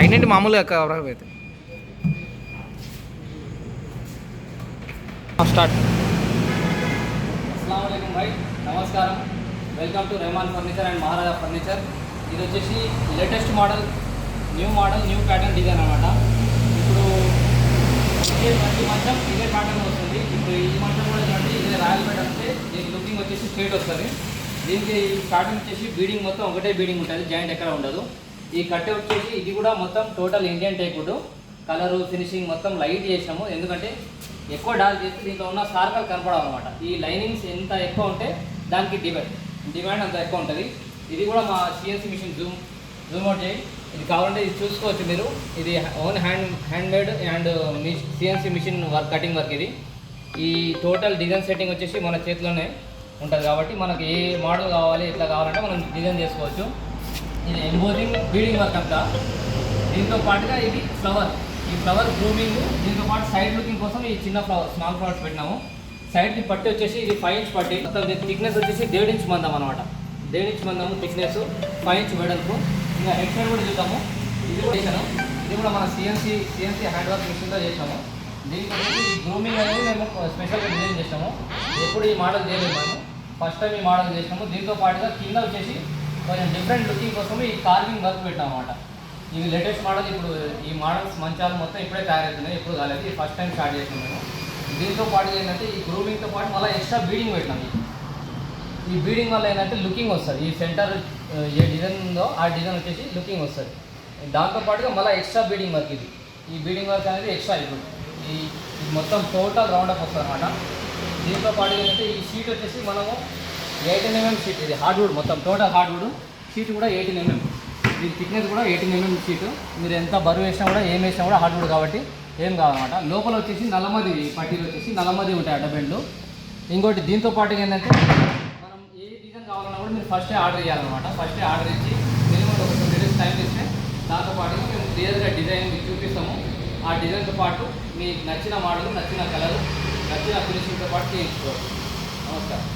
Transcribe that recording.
ఎన్నింటి మామూలుగా కవర్ అయితే స్టార్ట్. అస్సలాము అలైకుం భాయ్, నమస్కారం. Welcome to Rehman furniture and Maharaja furniture. ఇది వచ్చేసి latest model, new pattern design అనమాట. ఇప్పుడు ప్రతి మంచం ఇదే ప్యాటర్న్ వస్తుంది. ఇప్పుడు ఈ మంచం కూడా చూడండి, ఇదే రాయల్ బెడ్ అంటే దీనికి లుకింగ్ వచ్చేసి స్ట్రేట్ వస్తుంది. దీనికి ప్యాటర్న్ వచ్చేసి బీడింగ్ మొత్తం ఒకటే బీడింగ్ ఉంటుంది, జాయింట్ ఎక్కడ ఉండదు. ఈ కట్టె వచ్చేసి ఇది కూడా మొత్తం total Indian teakwood. Colour finishing మొత్తం లైట్ చేసాము, ఎందుకంటే ఎక్కువ డార్క్ చేస్తే దీంట్లో ఉన్న స్పార్కల్ కనపడవు అనమాట. ఈ లైనింగ్స్ ఎంత ఎక్కువ ఉంటే దానికి డిమాండ్ అంత ఎక్కువ ఉంటుంది. ఇది కూడా మా సిఎన్సీ మిషన్ జూమ్ అవుట్ చేయి. ఇది కావాలంటే ఇది చూసుకోవచ్చు మీరు. ఇది own handmade and CNC machine work, cutting work. ఇది ఈ టోటల్ డిజైన్ సెట్టింగ్ వచ్చేసి మన చేతిలోనే ఉంటుంది కాబట్టి మనకి ఏ మోడల్ కావాలి ఎట్లా కావాలంటే మనం డిజైన్ చేసుకోవచ్చు. ఇది ఎంబోజింగ్ బీడింగ్ వర్క్ అంతా. దీంతో పాటుగా ఇది ఫ్లవర్, ఈ ఫ్లవర్ గ్రూమింగ్. దీంతో పాటు సైడ్ లుకింగ్ కోసం ఈ చిన్న ఫ్లవర్, స్మాల్ ఫ్లవర్స్ పెట్టినాము. సైడ్కి పట్టి వచ్చేసి ఇది 5 ఇంచ్ పట్టి. మొత్తం థిక్నెస్ వచ్చేసి 1.5 ఇంచ్ మందం అనమాట. 1.5 ఇంచ్ మందము థిక్నెస్, 5 ఇంచ్ వెడల్పు. ఇంకా హెడ్ సైడ్ కూడా చూద్దాము. ఇది కూడా చేసాము. ఇది కూడా మన సిఎన్సీ హ్యాండ్ వర్క్ మిషన్తో చేసాము. దీనికి వచ్చేసి ఈ గ్రూమింగ్ అనేది మేము స్పెషల్గా డిజైన్ చేసాము. ఎప్పుడు ఈ మోడల్ చేయలేదు, మేము ఫస్ట్ టైం ఈ మోడల్ చేసినాము. దీంతో పాటుగా కింద వచ్చేసి కొంచెం డిఫరెంట్ లుకింగ్ కోసం ఈ కార్వింగ్ వర్క్ పెట్టాం అనమాట. ఇది లేటెస్ట్ మోడల్. ఇప్పుడు ఈ మోడల్స్ మంచాలు మొత్తం ఇప్పుడే తయారవుతున్నాయి, ఎప్పుడు కాలేదు. ఇది ఫస్ట్ టైం స్టార్ట్ చేసినాం మేము. దీంతో పాటు ఏంటంటే ఈ గ్రూమింగ్తో పాటు మళ్ళీ ఎక్స్ట్రా బీడింగ్ పెట్టినాం. ఈ బీడింగ్ వల్ల ఏంటంటే లుకింగ్ వస్తుంది. ఈ సెంటర్ ఏ డిజైన్ ఉందో ఆ డిజైన్ వచ్చేసి లుకింగ్ వస్తుంది. దాంతోపాటుగా మళ్ళీ ఎక్స్ట్రా బీడింగ్ వర్క్. ఇది ఈ బీడింగ్ వర్క్ అనేది ఎక్స్ట్రా. ఇప్పుడు ఈ మొత్తం టోటల్ రౌండప్ వస్తుంది అనమాట. దీంతో పాటు ఏంటంటే ఈ షీట్ వచ్చేసి మనము 18 mm షీట్. ఇది హార్డ్వుడ్, మొత్తం టోటల్ హార్డ్వుడ్. షీట్ కూడా 18 mm. దీని థిక్నెస్ కూడా 18 mm షీట్. మీరు ఎంత బరువు వేసినా కూడా ఏం వేసినా కూడా హార్డ్వుడ్ కాబట్టి ఏం కావాలన్నమాట. లోపల వచ్చేసి నల్లమది పట్టీలు వచ్చేసి నల్లమది ఉంటాయి అడ్డబెండ్లు. ఇంకోటి దీంతో పాటు ఏంటంటే మనం ఏ డిజైన్ కావాలన్నా కూడా మీరు ఫస్టే ఆర్డర్ చేయాలన్నమాట. ఫస్టే ఆర్డర్ ఇచ్చి మినిమం ఒక 2 days టైం ఇస్తే దాంతో పాటు మేము క్లియర్గా డిజైన్ మీకు చూపిస్తాము. ఆ డిజైన్తో పాటు మీకు నచ్చిన మోడల్, నచ్చిన కలర్, నచ్చిన ఫినిషింగ్తో పాటు చేయించుకోవచ్చు. నమస్కారం.